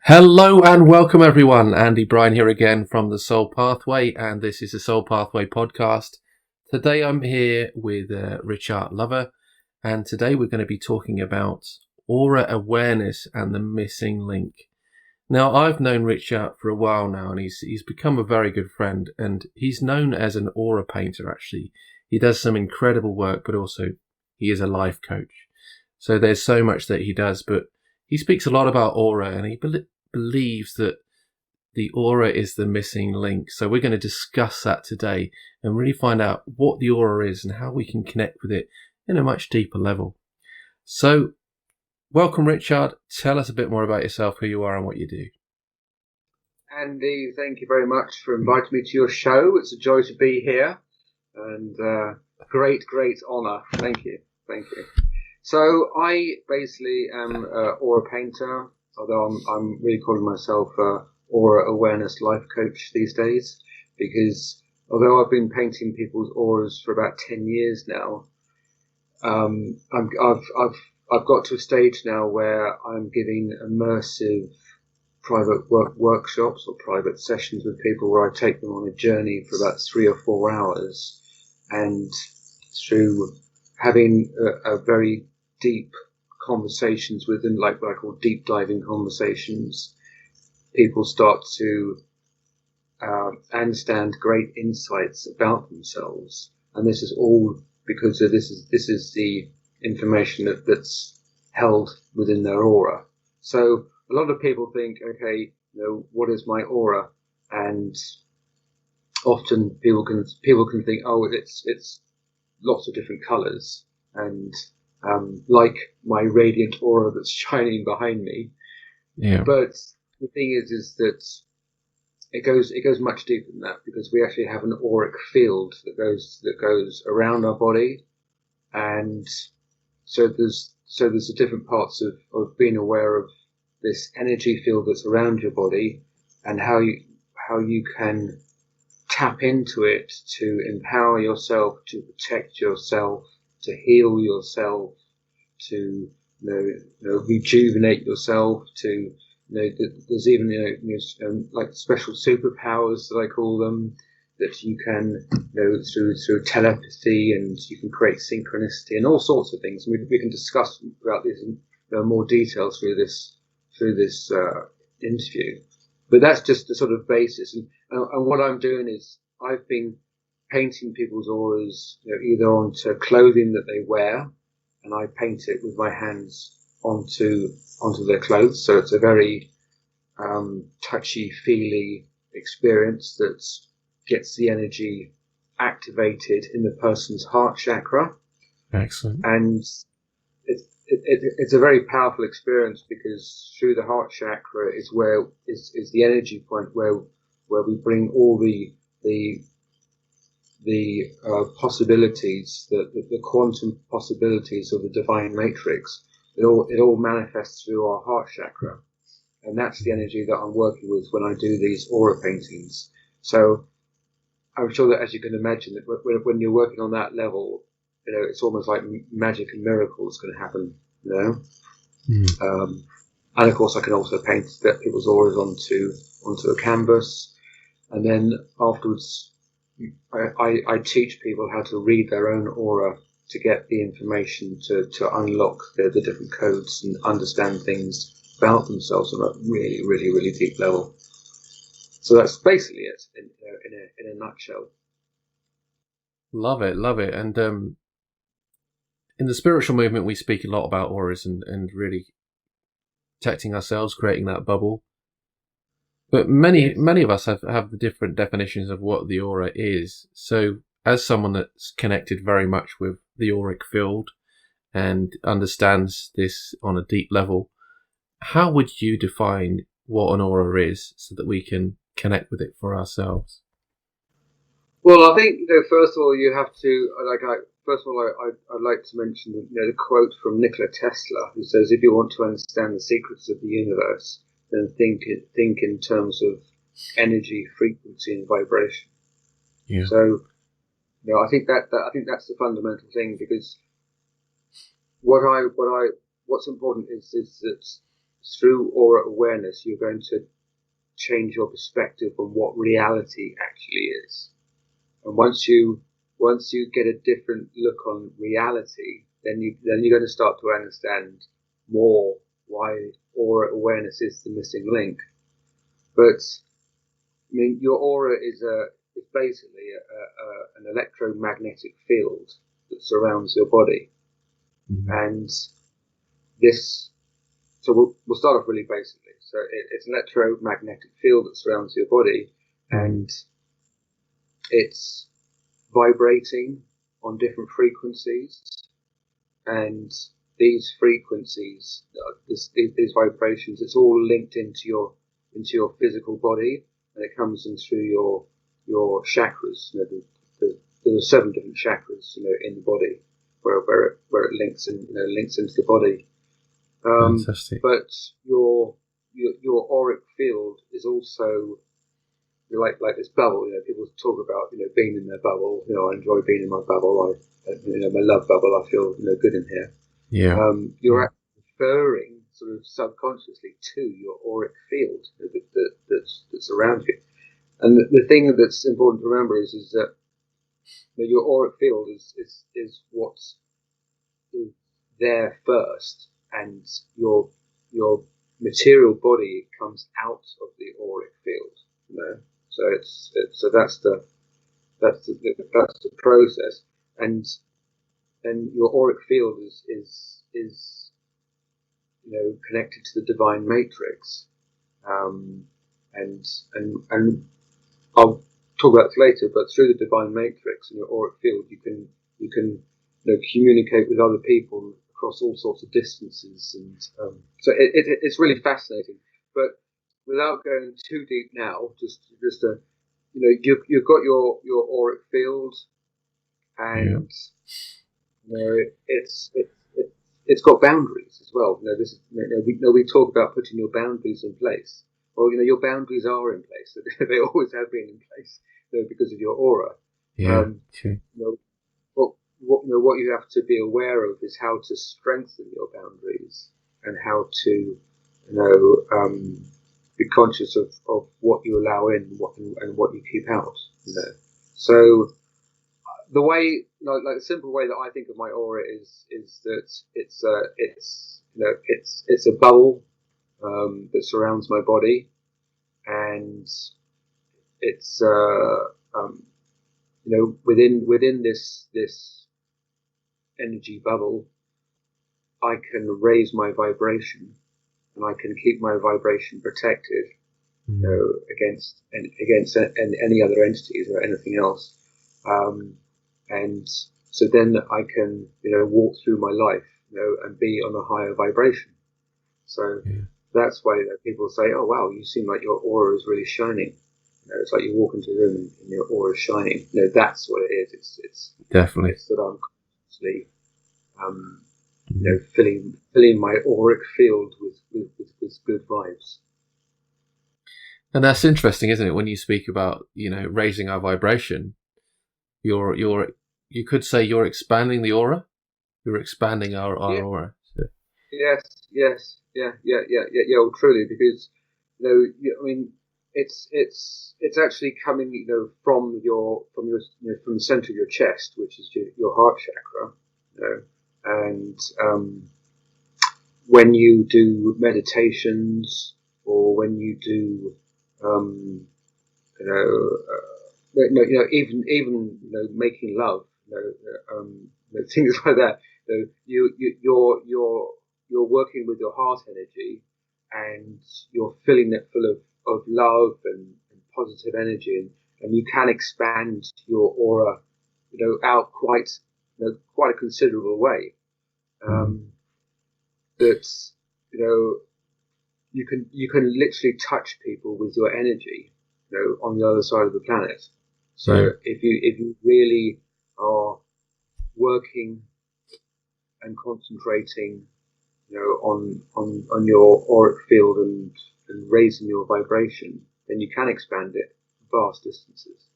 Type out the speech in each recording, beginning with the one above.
Hello and welcome everyone. Andy Bryan here again from the Soul Pathway, and this is the Soul Pathway podcast. Today I'm here with Richart LLover, and today we're going to be talking about aura awareness and the missing link. Now, I've known Richart for a while now, and he's become a very good friend, and he's known as an aura painter. Actually, he does some incredible work, but also he is a life coach. So there's so much that he does, but he speaks a lot about aura, and he believes that the aura is the missing link. So we're going to discuss that today and really find out what the aura is and how we can connect with it in a much deeper level. So welcome, Richart. Tell us a bit more about yourself, who you are and what you do. Andy, thank you very much for inviting me to your show. It's a joy to be here, and great honour. Thank you. So I basically am an aura painter, although I'm really calling myself a aura awareness life coach these days, because although I've been painting people's auras for about 10 years now, I've got to a stage now where I'm giving immersive private workshops or private sessions with people where I take them on a journey for about 3 or 4 hours, and through having a very deep conversations with them, like what I call deep diving conversations, people start to understand great insights about themselves, and this is all because this is the information that's held within their aura. So a lot of people think, okay, what is my aura? And often people can think, oh, it's lots of different colours, and like my radiant aura that's shining behind me. Yeah. But the thing is that it goes much deeper than that, because we actually have an auric field that goes around our body, and so there's the different parts of being aware of this energy field that's around your body, and how you can tap into it to empower yourself, to protect yourself, to heal yourself, to rejuvenate yourself. To there's even like special superpowers that I call them, that you can through telepathy, and you can create synchronicity and all sorts of things. And we can discuss about this in more detail through this interview. But that's just the sort of basis. And what I'm doing is I've been painting people's auras, either onto clothing that they wear, and I paint it with my hands onto their clothes. So it's a very touchy-feely experience that gets the energy activated in the person's heart chakra. Excellent. And it's a very powerful experience, because through the heart chakra is the energy point where we bring all the possibilities, the quantum possibilities of the divine matrix. It all manifests through our heart chakra, and that's the energy that I'm working with when I do these aura paintings. So I'm sure that, as you can imagine, that when you're working on that level, it's almost like magic and miracles can happen. And of course, I can also paint people's auras onto a canvas, and then afterwards, I teach people how to read their own aura to get the information to unlock the different codes and understand things about themselves on a really, really, really deep level. So that's basically it in a nutshell. Love it. And in the spiritual movement, we speak a lot about auras and really protecting ourselves, creating that bubble. But many of us have the different definitions of what the aura is. So as someone that's connected very much with the auric field and understands this on a deep level, how would you define what an aura is so that we can connect with it for ourselves? Well, I think, first of all, you have to, I'd like to mention the quote from Nikola Tesla, who says, if you want to understand the secrets of the universe, then think in terms of energy, frequency, and vibration. Yeah. So, I think that's the fundamental thing, because what's important is that through aura awareness, you're going to change your perspective on what reality actually is. And once you get a different look on reality, then you're going to start to understand more why aura awareness is the missing link. But I mean, your aura is basically an electromagnetic field that surrounds your body, and this. So we'll start off really basically. So it's an electromagnetic field that surrounds your body, and it's vibrating on different frequencies, and these frequencies, these vibrations, it's all linked into your physical body, and it comes in through your chakras. There are 7 different chakras, in the body where it links into the body. Fantastic. But your auric field is also like this bubble. People talk about being in their bubble. I enjoy being in my bubble. My love bubble. I feel good in here. Yeah. You're actually referring sort of subconsciously to your auric field that's around you. And the thing that's important to remember is that your auric field is what's there first, and your material body comes out of the auric field. So that's the process, and your auric field is connected to the divine matrix, and I'll talk about this later. But through the divine matrix and your auric field, you can communicate with other people across all sorts of distances, and so it's really fascinating. But without going too deep now, just you've got your auric field, and it's got boundaries as well. We talk about putting your boundaries in place. Well, your boundaries are in place. They always have been in place, because of your aura. What you have to be aware of is how to strengthen your boundaries, and how to be conscious of what you allow in, and what you keep out. So the way, the simple way that I think of my aura is that it's a bubble that surrounds my body, and it's within this energy bubble, I can raise my vibration, and I can keep my vibration protected, against any other entities or anything else. And so then I can, walk through my life, and be on a higher vibration. So that's why people say, "Oh wow, you seem like your aura is really shining." It's like you walk into a room and your aura is shining. That's what it is. It's definitely. It's that I'm constantly, filling my auric field with good vibes. And that's interesting, isn't it? When you speak about, raising our vibration, you could say you're expanding the aura. You're expanding our aura. So. Yes. Yeah. Well, truly, because it's actually coming, from the center of your chest, which is your heart chakra, and when you do meditations, or when you do, even making love, things like that. You're working with your heart energy, and you're filling it full of love and positive energy, and you can expand your aura, out quite a considerable way. That you can literally touch people with your energy, on the other side of the planet. So if you really are working and concentrating, on your auric field, and raising your vibration, then you can expand it vast distances.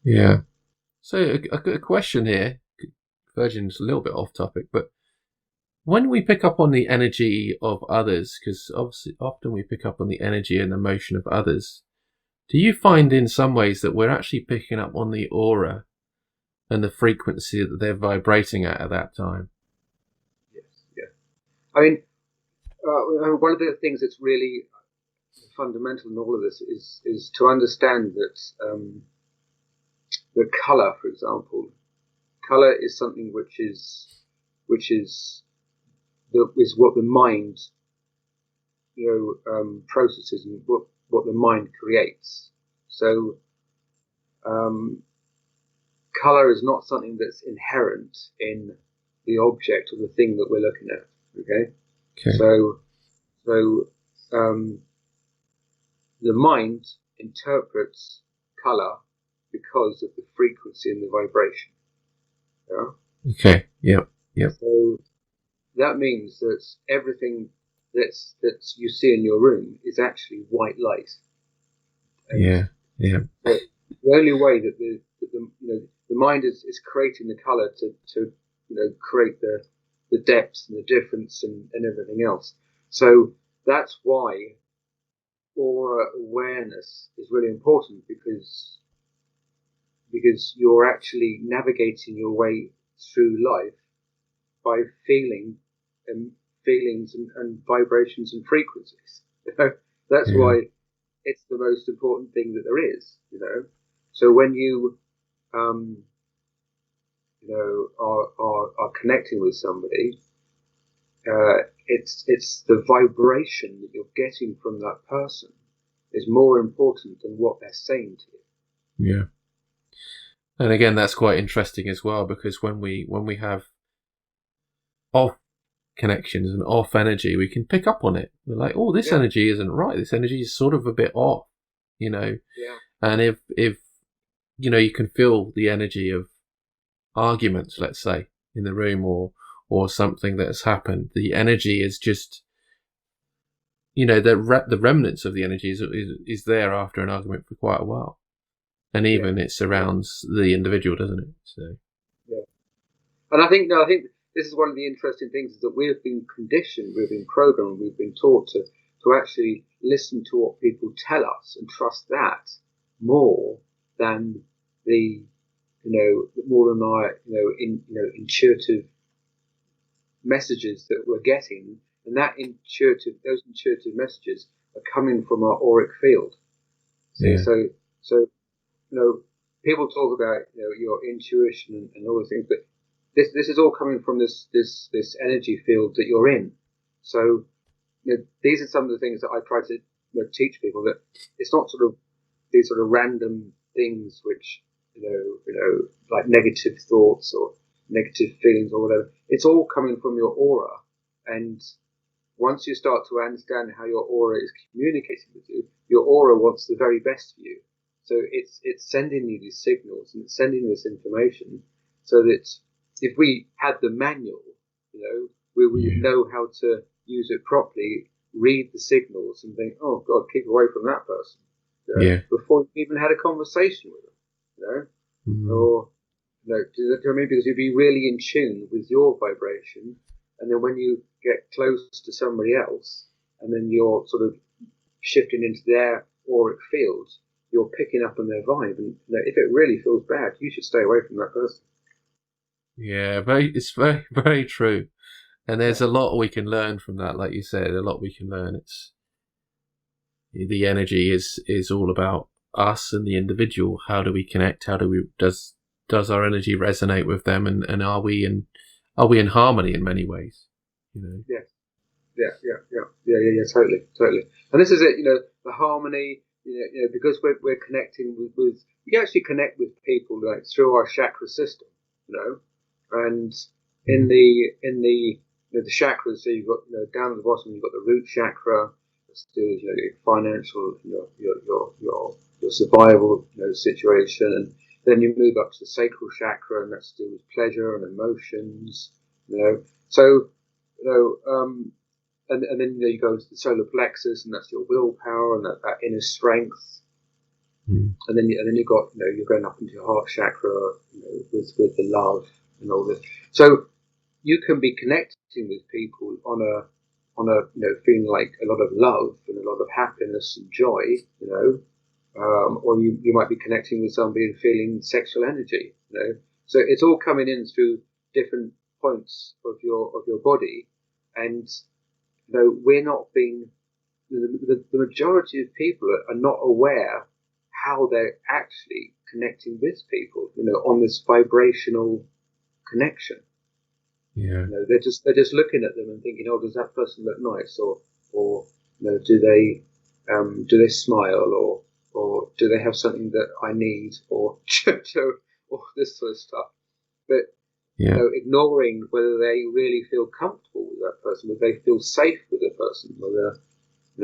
Yeah. So a question here, verging a little bit off topic, but when we pick up on the energy of others, because obviously often we pick up on the energy and emotion of others, do you find in some ways that we're actually picking up on the aura and the frequency that they're vibrating at that time? Yes, yeah. I mean, one of the things that's really fundamental in all of this is to understand that the color, for example, color is something which is what the mind processes and what the mind creates. So color is not something that's inherent in the object or the thing that we're looking at. Okay. So the mind interprets color because of the frequency and the vibration. Yeah. Okay. Yep. Yep. So that means that everything that you see in your room is actually white light. And yeah. Yeah. The only way that the mind is creating the color to create the depth and the difference and everything else. So that's why aura awareness is really important, because you're actually navigating your way through life by feelings and vibrations and frequencies. That's why it's the most important thing that there is. So when you are connecting with somebody, it's the vibration that you're getting from that person is more important than what they're saying to you. Yeah. And again, that's quite interesting as well, because when we have off connections and off energy, we can pick up on it. We're like, oh, this energy isn't right. This energy is sort of a bit off, Yeah. And if you can feel the energy of arguments, let's say, in the room, or something that has happened. The energy is just, the remnants of the energy is there after an argument for quite a while, and even it surrounds the individual, doesn't it? So yeah, and I think this is one of the interesting things, is that we've been conditioned, we've been programmed, we've been taught to actually listen to what people tell us and trust that more than our intuitive messages that we're getting, and those intuitive messages are coming from our auric field. So people talk about your intuition and all those things, but this is all coming from this energy field that you're in. So these are some of the things that I try to teach people, that it's not sort of these sort of random things which like negative thoughts or negative feelings or whatever. It's all coming from your aura, and once you start to understand how your aura is communicating with you, your aura wants the very best for you. So it's sending you these signals and it's sending this information, so that if we had the manual, we would know how to use it properly, read the signals and think, oh God, keep away from that person. Before you even had a conversation with them, or do you know what I mean? Because you'd be really in tune with your vibration, and then when you get close to somebody else, and then you're sort of shifting into their auric field, you're picking up on their vibe, and if it really feels bad, you should stay away from that person. Yeah, it's very, very true. And there's a lot we can learn from that, like you said, a lot we can learn. It's the energy is all about us and the individual. How do we connect? How do we does our energy resonate with them, and are we in harmony in many ways? Yeah, totally. And this is it, the harmony. Because we're connecting with we actually connect with people like through our chakra system, and in the the chakras. So you've got down at the bottom you've got the root chakra. That's to do with your financial, your survival situation, and then you move up to the sacral chakra, and that's to do with pleasure and emotions. So and then you go to the solar plexus, and that's your willpower and that inner strength. And then you got you're going up into your heart chakra, with the love and all this. So you can be connecting with people on a feeling like a lot of love and a lot of happiness and joy, or you might be connecting with somebody and feeling sexual energy, So it's all coming in through different points of your body, and we're not being the majority of people are not aware how they're actually connecting with people, on this vibrational connection. Yeah. They're just looking at them and thinking, oh, does that person look nice, or do they smile, or do they have something that I need, or or this sort of stuff. But ignoring whether they really feel comfortable with that person, whether they feel safe with the person, whether do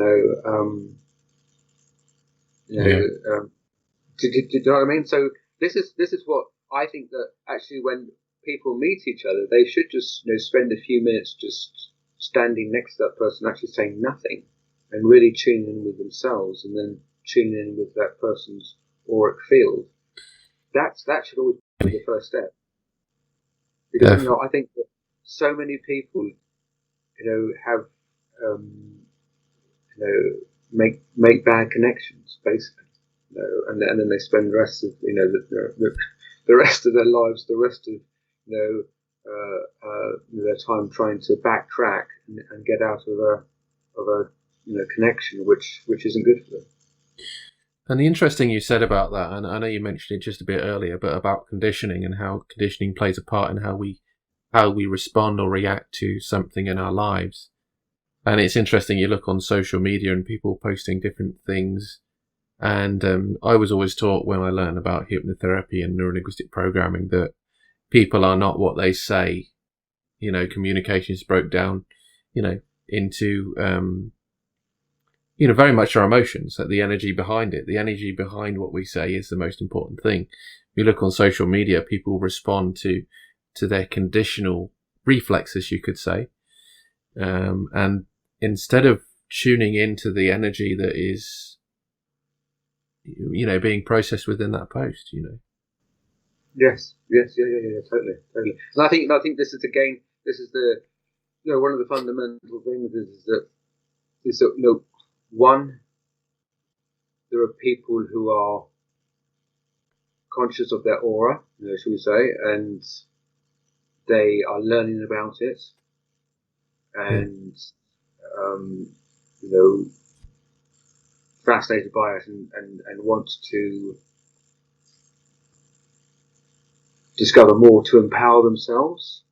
you know what I mean? So this is what I think, that actually when people meet each other, they should just spend a few minutes just standing next to that person, actually saying nothing, and really tuning in with themselves, and then tuning in with that person's auric field. That should always be the first step, because I think that so many people have make bad connections, basically, and then they spend the rest of the rest of their lives, the rest of their time trying to backtrack and get out of a connection which isn't good for them. And the interesting you said about that, and I know you mentioned it just a bit earlier, but about conditioning and how conditioning plays a part in how we respond or react to something in our lives. And it's interesting, you look on social media and people posting different things. And I was always taught, when I learned about hypnotherapy and neurolinguistic programming, that people are not what they say. Communication is broke down, into very much our emotions, that the energy behind it, the energy behind what we say is the most important thing. If you look on social media, people respond to their conditional reflexes, you could say. And instead of tuning into the energy that is, being processed within that post, Yes, yeah, totally. And I think this is the one of the fundamental things is that one, there are people who are conscious of their aura, shall we say, and they are learning about it, and fascinated by it, and want to discover more to empower themselves.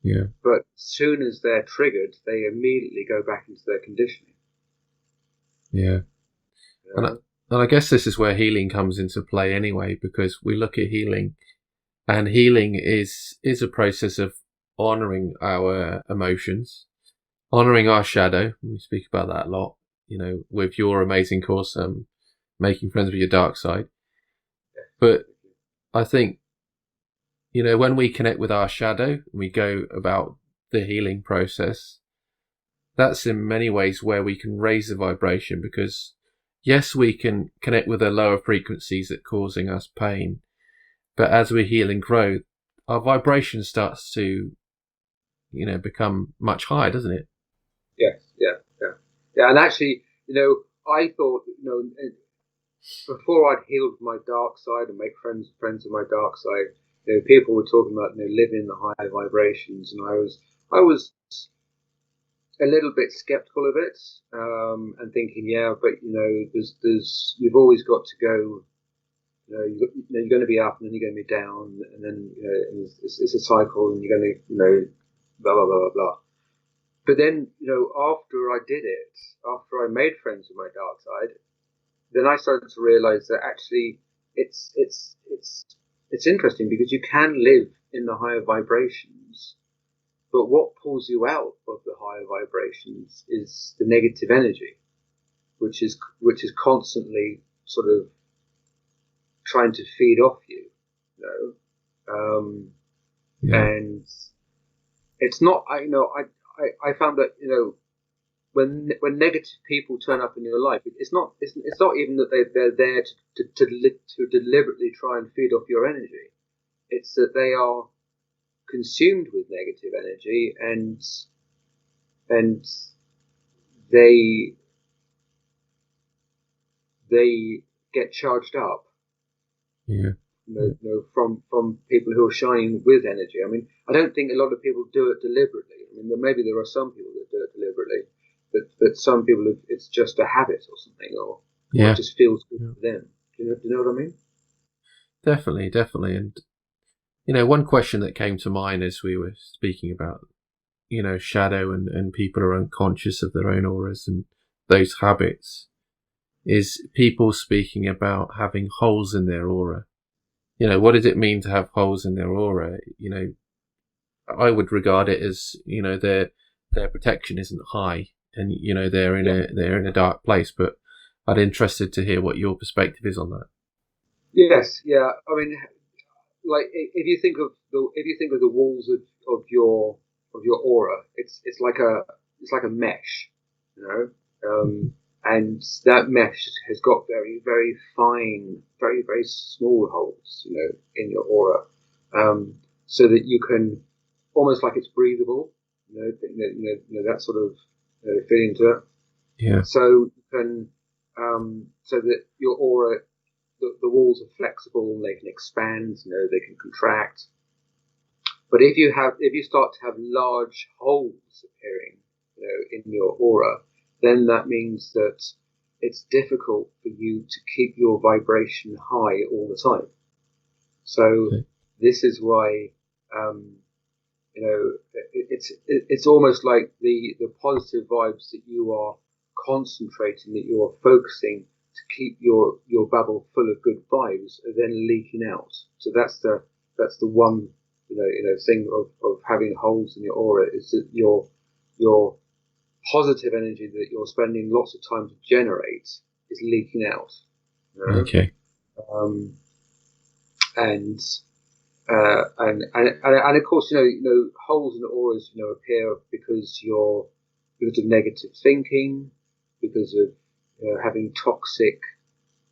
Yeah. But as soon as they're triggered, they immediately go back into their conditioning. Yeah. And I guess this is where healing comes into play anyway, because we look at healing, and healing is a process of honouring our emotions, honouring our shadow. We speak about that a lot, with your amazing course, Making Friends with Your Dark Side. But I think, when we connect with our shadow, we go about the healing process, that's in many ways where we can raise the vibration, because yes, we can connect with the lower frequencies that are causing us pain, but as we heal and grow, our vibration starts to, become much higher, doesn't it? Yeah. And actually, I thought, before I'd healed my dark side and make friends of my dark side, people were talking about living in the higher vibrations, and I was a little bit skeptical of it, and thinking, yeah, but there's you've always got to go. You're going to be up and then you're going to be down, and then it's a cycle, and you're going to blah blah blah blah blah. But then after I did it, after I made friends with my dark side, then I started to realize that actually it's interesting, because you can live in the higher vibrations, but what pulls you out of the higher vibrations is the negative energy, which is constantly sort of trying to feed off you, and it's not. I found that when negative people turn up in your life, it's not even that they're there to deliberately try and feed off your energy. It's that they are consumed with negative energy, and they get charged up. Yeah. From people who are shining with energy. I mean, I don't think a lot of people do it deliberately. I mean, maybe there are some people that do it deliberately, but some people, it's just a habit or something, or it just feels good for them. Do you know what I mean? Definitely. And, one question that came to mind as we were speaking about, shadow and people are unconscious of their own auras and those habits, is people speaking about having holes in their aura. What does it mean to have holes in their aura? I would regard it as, their protection isn't high, and they're in a dark place. But I'd interested to hear what your perspective is on that. Yes, yeah. I mean, like if you think of the walls of your aura, it's like a mesh, and that mesh has got very very fine, very very small holes, in your aura, so that you can almost like it's breathable, that sort of feeling to it. Yeah. So you can, so that your aura, the walls are flexible and they can expand, they can contract. But if you start to have large holes appearing, in your aura, then that means that it's difficult for you to keep your vibration high all the time. So this is why, it's almost like the positive vibes that you are concentrating, that you are focusing to keep your bubble full of good vibes, are then leaking out. So that's the one thing of having holes in your aura, is that your positive energy that you're spending lots of time to generate is leaking out. Okay. And of course, holes in the auras, appear because of negative thinking, because of having toxic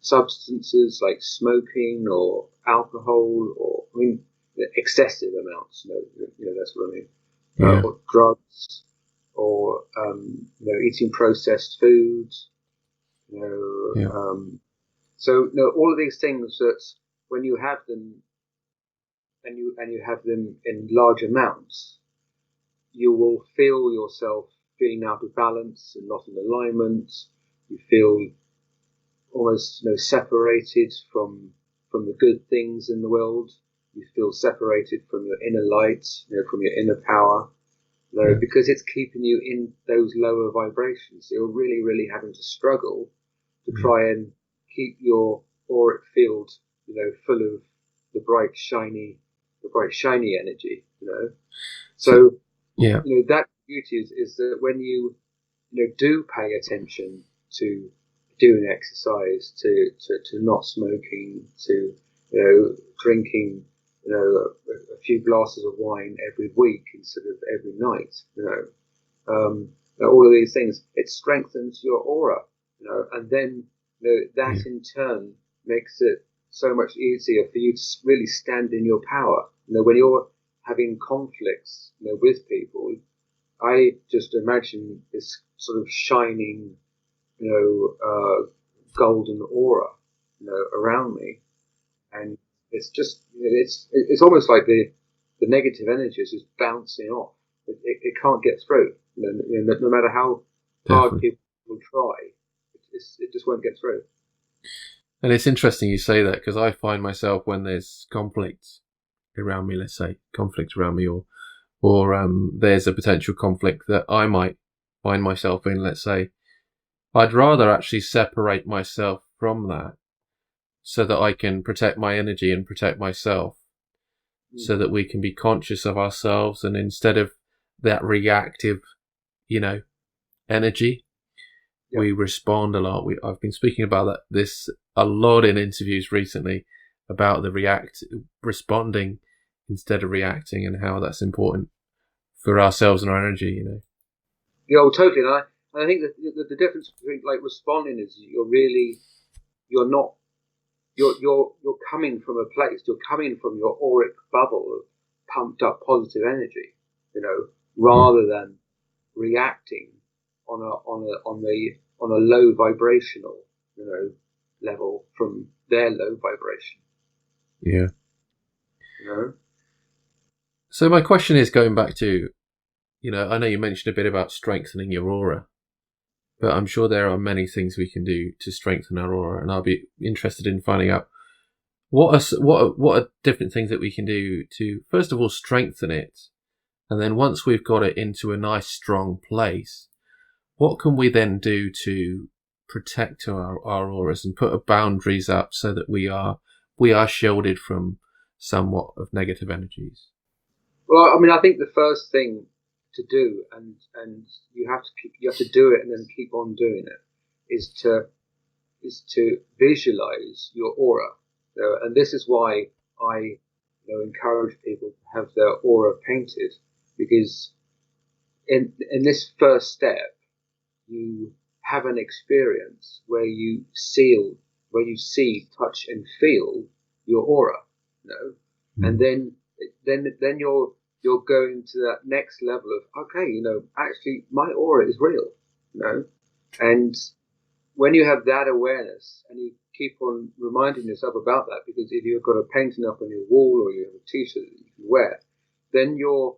substances like smoking or alcohol, or excessive amounts. That's what I mean. Or drugs, or eating processed foods. So all of these things that when you have them, and you have them in large amounts, you will feel yourself feeling out of balance and not in alignment. You feel almost separated from the good things in the world. You feel separated from your inner light, from your inner power, because it's keeping you in those lower vibrations. So you're really, really having to struggle to try and keep your auric field, full of the bright shiny energy. So that beauty is that when you do pay attention to doing exercise, to not smoking, to drinking a few glasses of wine every week instead of every night, all of these things, it strengthens your aura, and then that in turn makes it so much easier for you to really stand in your power. When you're having conflicts, with people, I just imagine this sort of shining, golden aura, around me, and it's just it's almost like the negative energy is just bouncing off. It can't get through. No matter how hard people will try, it just won't get through. And it's interesting you say that, because I find myself, when there's conflict around me, or there's a potential conflict that I might find myself in, let's say, I'd rather actually separate myself from that so that I can protect my energy and protect myself, so that we can be conscious of ourselves, and instead of that reactive, energy, we respond a lot. I've been speaking about this a lot in interviews recently, about the responding instead of reacting, and how that's important for ourselves and our energy. Yeah, well, totally. And I think that the difference between like responding is you're coming from a place. You're coming from your auric bubble pumped up positive energy, rather than reacting on a low vibrational, level from their low vibration. Yeah. So my question is, going back to, I know you mentioned a bit about strengthening your aura, but I'm sure there are many things we can do to strengthen our aura, and I'll be interested in finding out what are different things that we can do to, first of all, strengthen it, and then once we've got it into a nice strong place, what can we then do to protect our auras and put boundaries up so that we are shielded from somewhat of negative energies? Well, I mean, I think the first thing to do, and you have to do it and then keep on doing it, is to visualize your aura. And this is why I encourage people to have their aura painted, because in this first step, you have an experience where you see, touch, and feel your aura, and then you're going to that next level of, okay, actually my aura is real, and when you have that awareness and you keep on reminding yourself about that, because if you've got a painting up on your wall or you have a t-shirt that you can wear, then your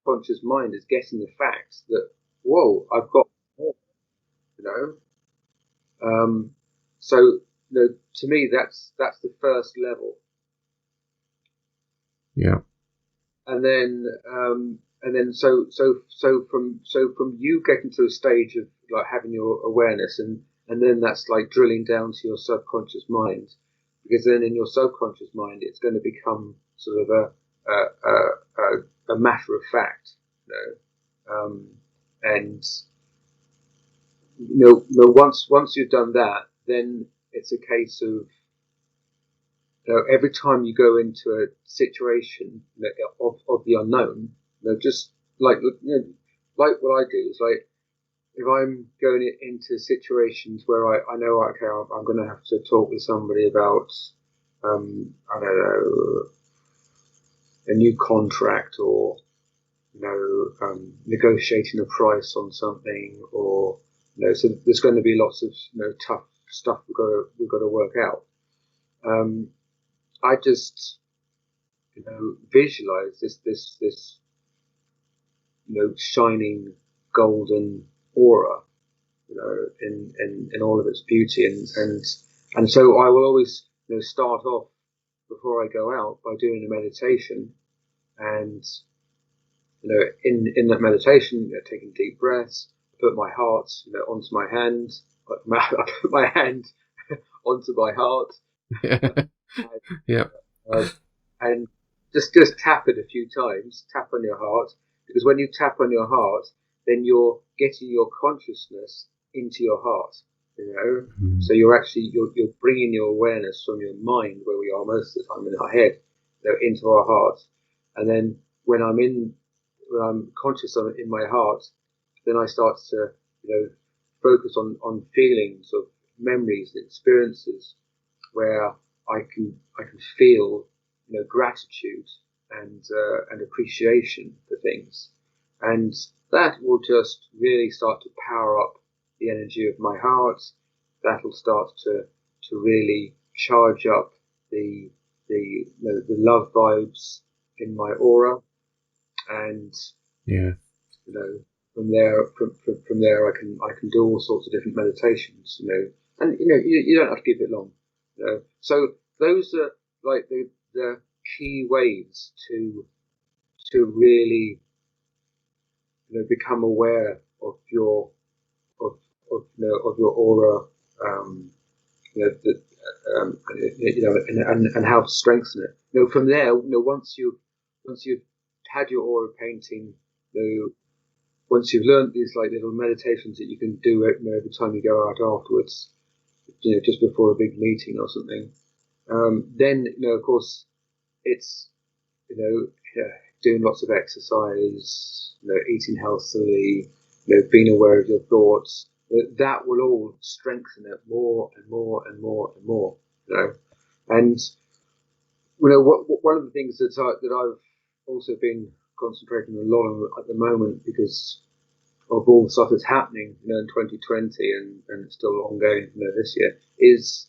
conscious mind is getting the facts that, whoa, I've got more, so to me that's the first level. Yeah. And then so from you getting to a stage of like having your awareness, and then that's like drilling down to your subconscious mind, because then in your subconscious mind it's going to become sort of a matter of fact, and once you've done that, then it's a case of, every time you go into a situation of the unknown, just like like what I do is, like, if I'm going into situations where I know, okay, I'm going to have to talk with somebody about, I don't know, a new contract, or negotiating a price on something, or so there's going to be lots of tough stuff we've got to work out. I just visualize this shining golden aura, in all of its beauty, and so I will always start off before I go out by doing a meditation, and in that meditation, taking deep breaths, put my heart onto my hand, I put my hand onto my heart. Yeah. And just tap it a few times. Tap on your heart, because when you tap on your heart, then you're getting your consciousness into your heart. So you're bringing your awareness from your mind, where we are most of the time in our head, into our heart. And then when I'm conscious of it in my heart, then I start to focus on feelings of memories and experiences where I can feel gratitude and appreciation for things, and that will just really start to power up the energy of my heart. That'll start to really charge up the love vibes in my aura, and from there I can do all sorts of different meditations, and you don't have to keep it long. So those are like the key ways to really become aware of your aura, and how to strengthen it. From there, once you've had your aura painting, once you've learned these like little meditations that you can do every time you go out afterwards, just before a big meeting or something, then of course it's doing lots of exercise, eating healthily, being aware of your thoughts, that will all strengthen it more and more and more and more. And one of the things that I've also been concentrating a lot on at the moment, because of all the stuff that's happening, in 2020 and it's still ongoing, this year, is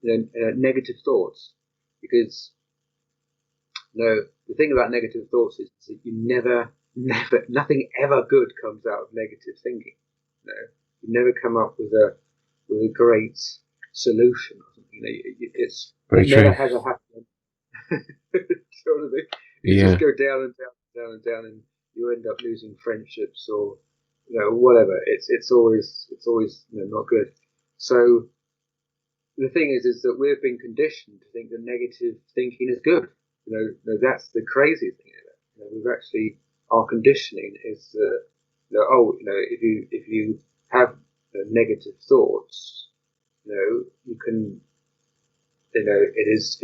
negative thoughts. Because the thing about negative thoughts is that you never, nothing ever good comes out of negative thinking. You never come up with a great solution or something. It never has a happy end. Sort of thing. You just go down and down and down and down, and you end up losing friendships or whatever. It's always not good. So the thing is that we've been conditioned to think that negative thinking is good. That's the crazy thing of it. We've actually, our conditioning is that if you have negative thoughts, you can, it's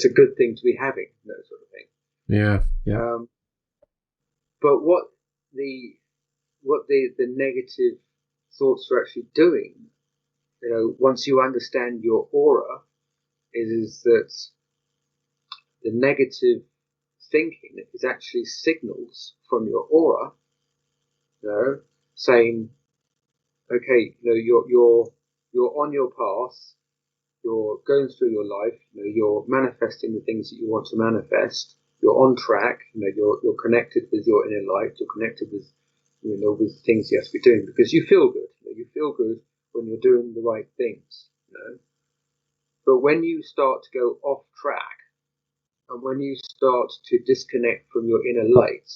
a good thing to be having, sort of thing. Yeah. But what the negative thoughts are actually doing, once you understand your aura, is that the negative thinking is actually signals from your aura, saying, okay, you're on your path, you're going through your life, you're manifesting the things that you want to manifest, you're on track, you're connected with your inner light, you're connected with with the things you have to be doing, because you feel good. You feel good when you're doing the right things. But when you start to go off track, and when you start to disconnect from your inner light,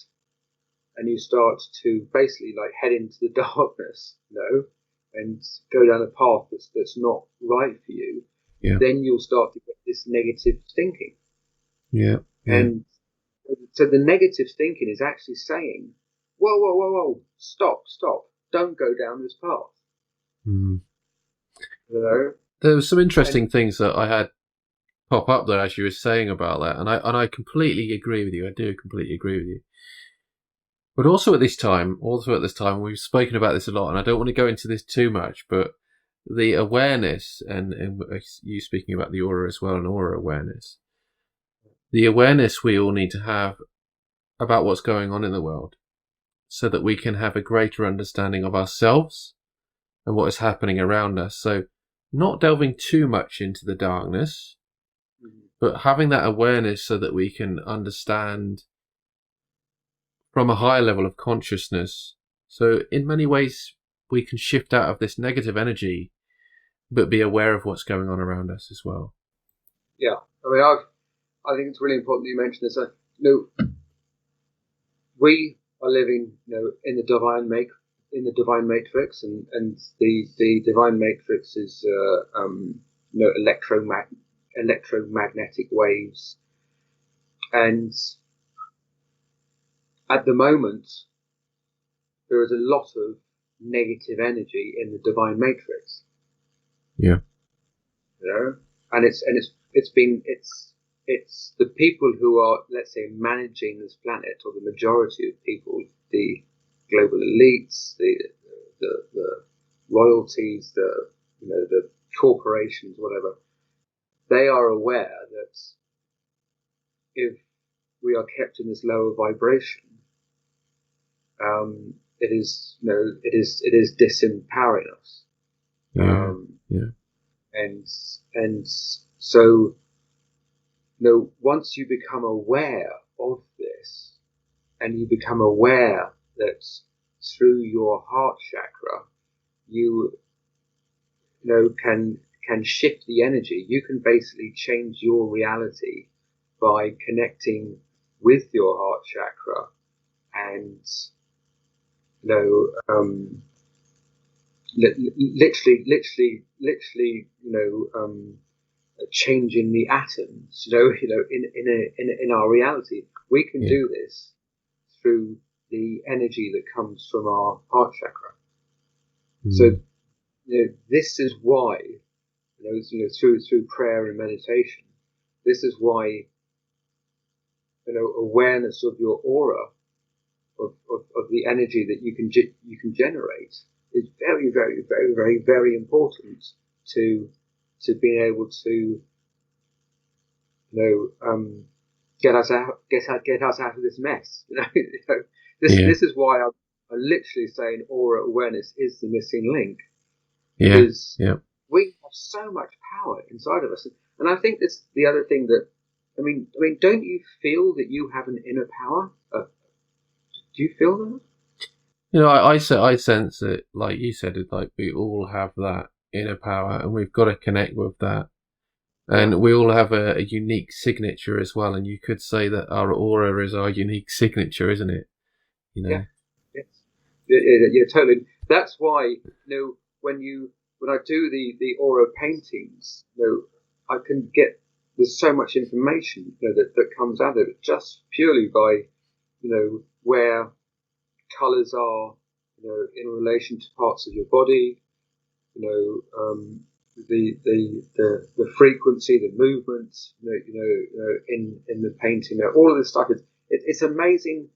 and you start to basically head into the darkness, and go down a path that's not right for you, then you'll start to get this negative thinking. And so the negative thinking is actually saying, whoa, stop, don't go down this path. There were some interesting things that I had pop up there as you were saying about that, and I completely agree with you. I do completely agree with you. But also at this time, we've spoken about this a lot, and I don't want to go into this too much, but the awareness, and you speaking about the aura as well, and aura awareness, the awareness we all need to have about what's going on in the world, so that we can have a greater understanding of ourselves and what is happening around us. So not delving too much into the darkness, but having that awareness so that we can understand from a higher level of consciousness. So in many ways, we can shift out of this negative energy, but be aware of what's going on around us as well. Yeah, I think it's really important that you mention this. We are living, in the divine matrix, and the divine matrix is, electromagnetic waves, and at the moment there is a lot of negative energy in the divine matrix. And it's the people who are, let's say, managing this planet, or the majority of people, the global elites, the royalties, the corporations, whatever. They are aware that if we are kept in this lower vibration, it is disempowering us. And so, once you become aware of this, and you become aware that through your heart chakra, you can shift the energy. You can basically change your reality by connecting with your heart chakra, and literally, changing the atoms, in our reality. We can do this through the energy that comes from our heart chakra. So, this is why, through prayer and meditation, this is why, awareness of your aura, of the energy that you can generate is very, very, very, very, very important to being able to get us out of this mess. This is why I'm literally saying aura awareness is the missing link, because we have so much power inside of us. And I think that's the other thing that, I mean, don't you feel that you have an inner power? Do you feel that? I sense it, like you said, it's like we all have that inner power, and we've got to connect with that. And we all have a unique signature as well. And you could say that our aura is our unique signature, isn't it? Yeah. Yes. Yeah, totally. That's why, when I do the aura paintings, I can get, there's so much information that comes out of it just purely by where colors are in relation to parts of your body, the frequency, the movement, in the painting, all of this stuff. It's amazing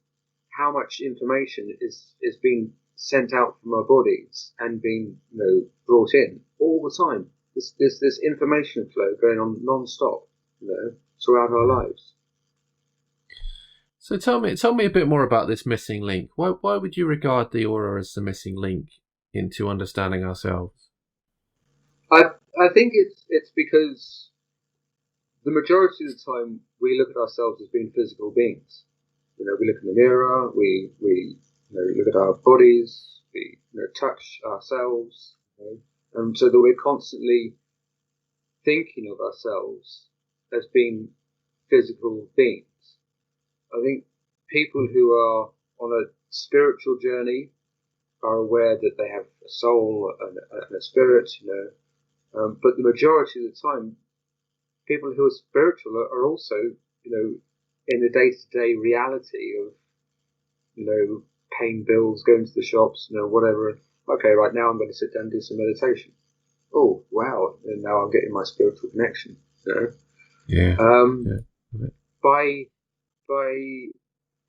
how much information is being sent out from our bodies and being brought in all the time. This information flow going on non-stop, throughout our lives. So tell me a bit more about this missing link. Why would you regard the aura as the missing link into understanding ourselves? I think it's because the majority of the time we look at ourselves as being physical beings. We look in the mirror, we look at our bodies, we touch ourselves, and so that we're constantly thinking of ourselves as being physical beings. I think people who are on a spiritual journey are aware that they have a soul and a spirit, but the majority of the time, people who are spiritual are also, in the day-to-day reality of, paying bills, going to the shops, whatever. Okay, right now I'm going to sit down and do some meditation. Oh, wow! And now I'm getting my spiritual connection. Yeah. By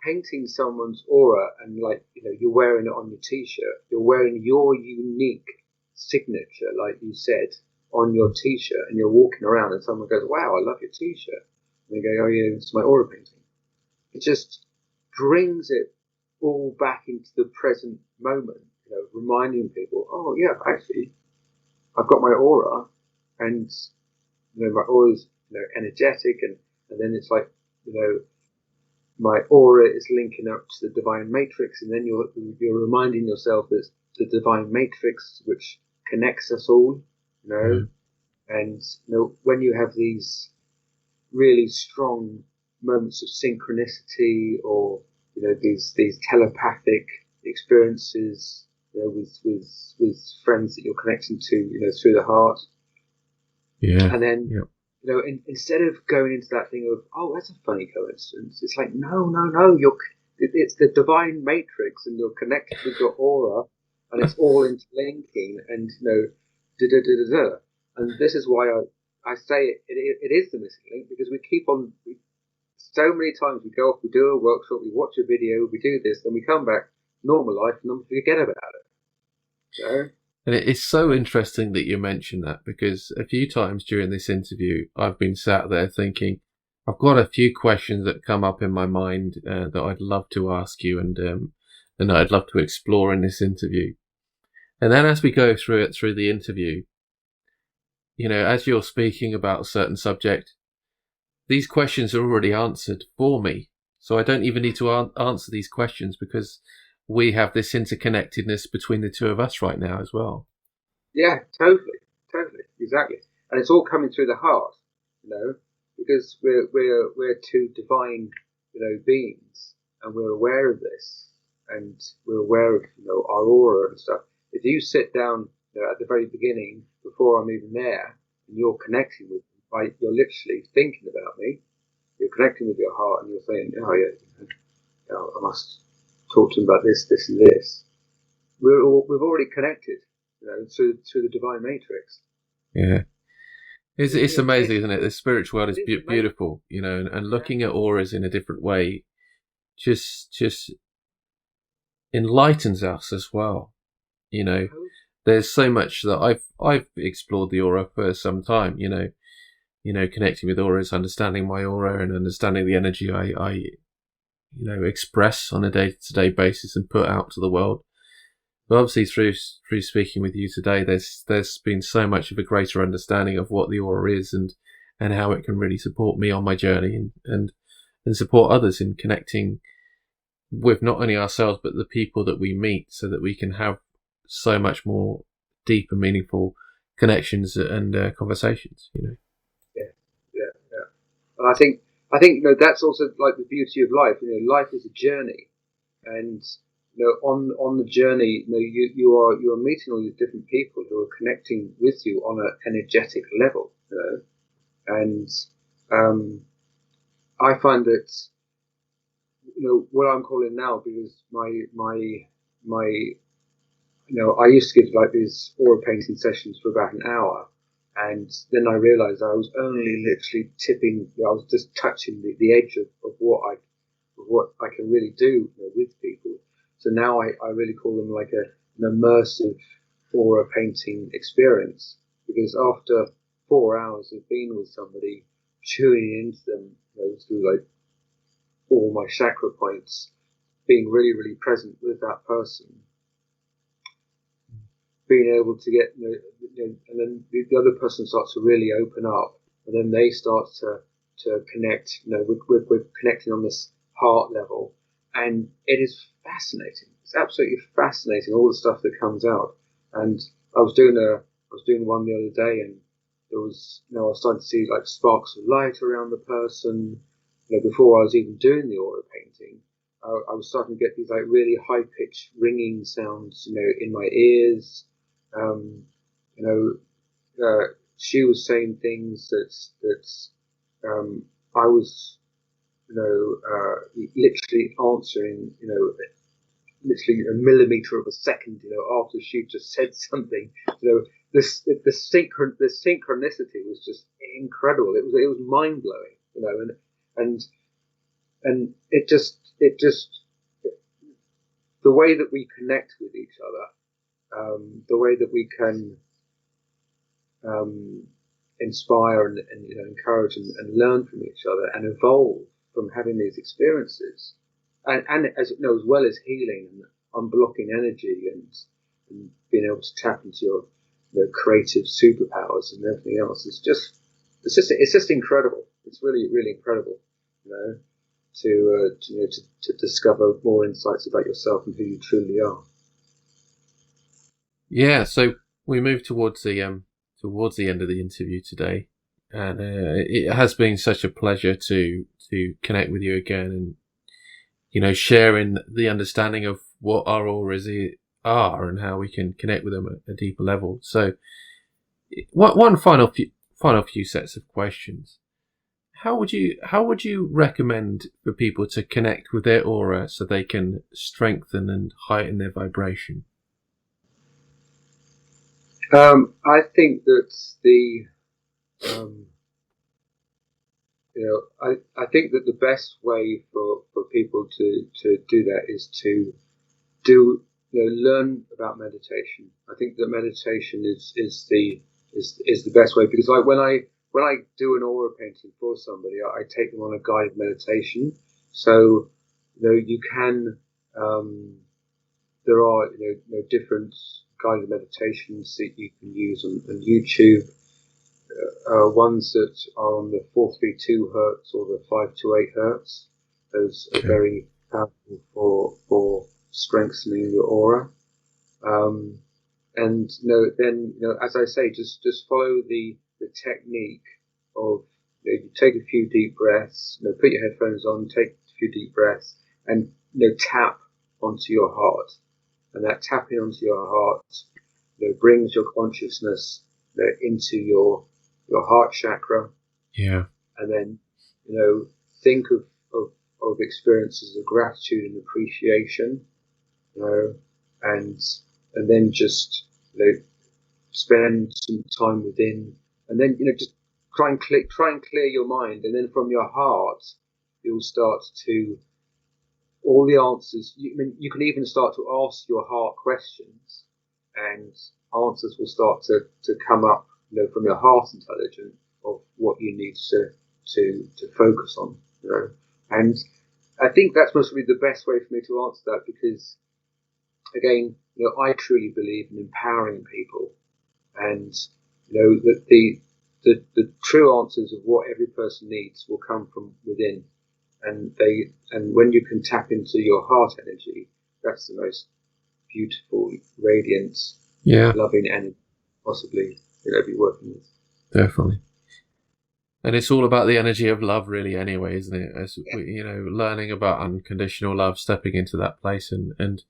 painting someone's aura and you're wearing it on your t-shirt, you're wearing your unique signature, like you said, on your t-shirt, and you're walking around and someone goes, wow, I love your t-shirt, and they go, oh yeah, it's my aura painting. It just brings it all back into the present moment, reminding people, oh yeah, actually I've got my aura, and my aura is energetic, and then it's like my aura is linking up to the divine matrix, and then you're reminding yourself that the divine matrix which connects us all, and when you have these really strong moments of synchronicity, or these telepathic experiences, with friends that you're connecting to, through the heart, and then. Instead of going into that thing of, oh, that's a funny coincidence, it's like, no, it's the divine matrix, and you're connected with your aura, and it's all interlinking, and and this is why I say it is the missing link, because we keep on. So many times we go off, we do a workshop, we watch a video, we do this, then we come back, normal life, and then we forget about it. And it's so interesting that you mentioned that, because a few times during this interview, I've been sat there thinking, I've got a few questions that come up in my mind that I'd love to ask you, and I'd love to explore in this interview. And then as we go through the interview, as you're speaking about a certain subject, these questions are already answered for me. So I don't even need to answer these questions, because we have this interconnectedness between the two of us right now as well. Yeah, totally, exactly. And it's all coming through the heart, because we're two divine, beings, and we're aware of this, and we're aware of, our aura and stuff. If you sit down, at the very beginning, before I'm even there, and you're connecting with me, you're literally thinking about me, you're connecting with your heart, and you're saying, oh yeah, I must talk to them about this, and this. We've already connected, through the divine matrix. Yeah, it's amazing, isn't it? The spiritual world is beautiful, and looking at auras in a different way, just enlightens us as well. You know, there's so much that I've explored the aura for some time. Connecting with auras, understanding my aura, and understanding the energy I express on a day-to-day basis and put out to the world. But obviously, through speaking with you today, there's been so much of a greater understanding of what the aura is and how it can really support me on my journey and support others in connecting with not only ourselves but the people that we meet, so that we can have so much more deep and meaningful connections and conversations. Yeah, yeah, yeah. And I think that's also like the beauty of life. Life is a journey, and on the journey, you are meeting all these different people who are connecting with you on an energetic level. And I find that what I'm calling now, because I used to give like these aura painting sessions for about an hour, and then I realised I was only literally I was just touching the edge of what I can really do with people. So now I really call them like an immersive aura painting experience, because after 4 hours of being with somebody, chewing into them through like all my chakra points, being really, really present with that person, being able to get, and then the other person starts to really open up, and then they start to connect, we're connecting on this heart level, and it is fascinating. It's absolutely fascinating, all the stuff that comes out. And I was doing one the other day, and there was, I was starting to see like sparks of light around the person. Before I was even doing the aura painting, I was starting to get these like really high pitched ringing sounds, in my ears. She was saying things that I was, literally answering, literally a millimeter of a second, after she just said something. The synchronicity was just incredible. It was mind blowing, and it just the way that we connect with each other, the way that we can inspire and encourage and learn from each other and evolve from having these experiences, and as well as healing and unblocking energy and being able to tap into your creative superpowers and everything else. It's just incredible. It's really, really incredible, to discover more insights about yourself and who you truly are. Yeah. So we move towards the end of the interview today, and it has been such a pleasure to connect with you again, and sharing the understanding of what our auras are and how we can connect with them at a deeper level. So, one final few sets of questions. How would you recommend for people to connect with their aura so they can strengthen and heighten their vibration? I think that I think that the best way for people to do that is to learn about meditation. I think that meditation is the best way, because like when I do an aura painting for somebody, I take them on a guided meditation. So you can there are different guided meditations that you can use on YouTube. Ones that are on the 432 hertz or the 528 hertz. Those are very powerful for strengthening your aura. And then as I say, just follow the technique of you take a few deep breaths. Put your headphones on, take a few deep breaths, and tap onto your heart. And that tapping onto your heart brings your consciousness into your heart chakra. Yeah. And then think of experiences of gratitude and appreciation, and then just spend some time within, and then just try and clear your mind, and then from your heart you'll start to all the answers. You can even start to ask your heart questions, and answers will start to come up, from your heart intelligence of what you need to focus on, And I think that's most probably the best way for me to answer that, because again, I truly believe in empowering people, and that the true answers of what every person needs will come from within, and when you can tap into your heart energy, that's the most beautiful, radiant, loving energy possibly be working with. Definitely. And it's all about the energy of love, really, anyway, isn't it? As we, learning about unconditional love, stepping into that place, and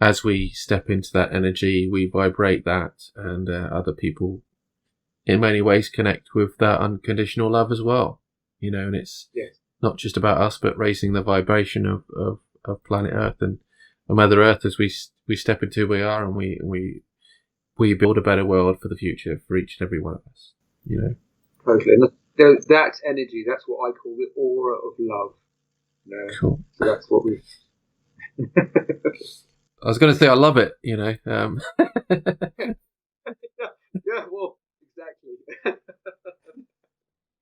as we step into that energy, we vibrate that, and other people, in many ways, connect with that unconditional love as well. And it's not just about us, but raising the vibration of planet Earth and Mother Earth as we step into who we are, and we build a better world for the future for each and every one of us. Totally. And that energy, that's what I call the aura of love. Cool. So that's what we. I was going to say I love it. Yeah. Well, exactly.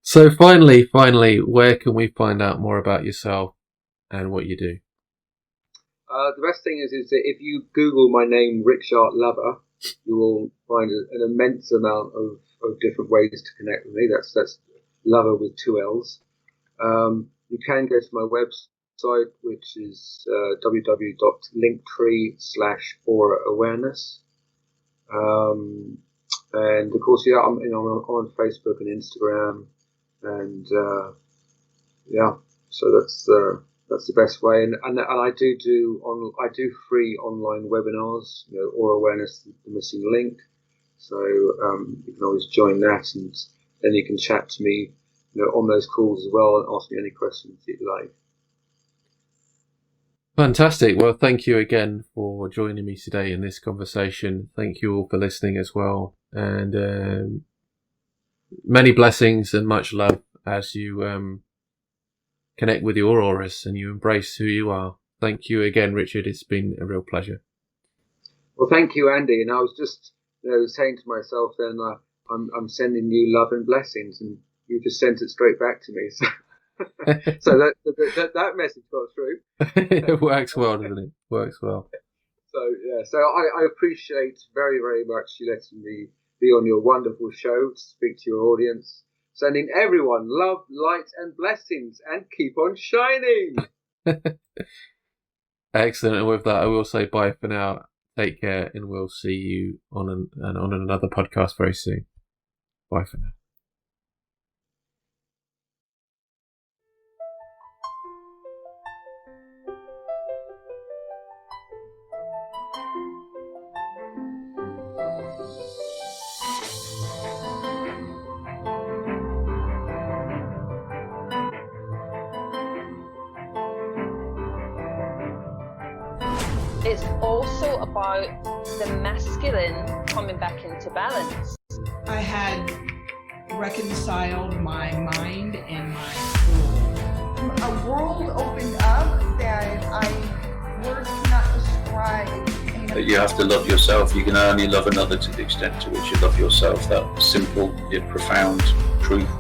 So finally, where can we find out more about yourself and what you do? The best thing is that if you Google my name, Richart LLover, you will find an immense amount of different ways to connect with me. That's lover with 2 L's. You can go to my website, which is www.linktree/aura-awareness. And of course, I'm on Facebook and Instagram, and so that's the best way. And I do free online webinars, Aura Awareness, the missing link. So you can always join that, and then you can chat to me, on those calls as well, and ask me any questions that you like. Fantastic. Well, thank you again for joining me today in this conversation. Thank you all for listening as well, and many blessings and much love as you connect with your auras and you embrace who you are. Thank you again, Richard. It's been a real pleasure. Well, thank you, Andy. And I was just saying to myself then, I'm sending you love and blessings, and you just sent it straight back to me. So, so that message got through. It works well, doesn't it? Works well. So I appreciate very, very much you letting me be on your wonderful show to speak to your audience. Sending everyone love, light, and blessings, and keep on shining. Excellent. And with that, I will say bye for now. Take care, and we'll see you on another podcast very soon. Bye for now. It's also about the masculine coming back into balance. I had reconciled my mind and my soul. A world opened up that words cannot describe. You have to love yourself. You can only love another to the extent to which you love yourself. That simple yet profound truth.